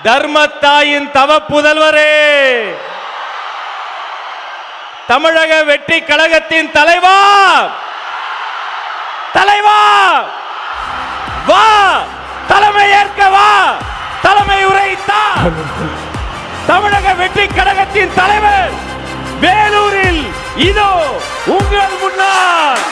தர்மத்தாயின் தவ புதல்வரே, தமிழக வெற்றி கழகத்தின் தலைவா, தலைவா வா, தலைமை ஏற்க வா, தலைமை உரைத்தா. தமிழக வெற்றி கழகத்தின் தலைவர் வேலூரில் இதோ உங்கள் முன்னால்.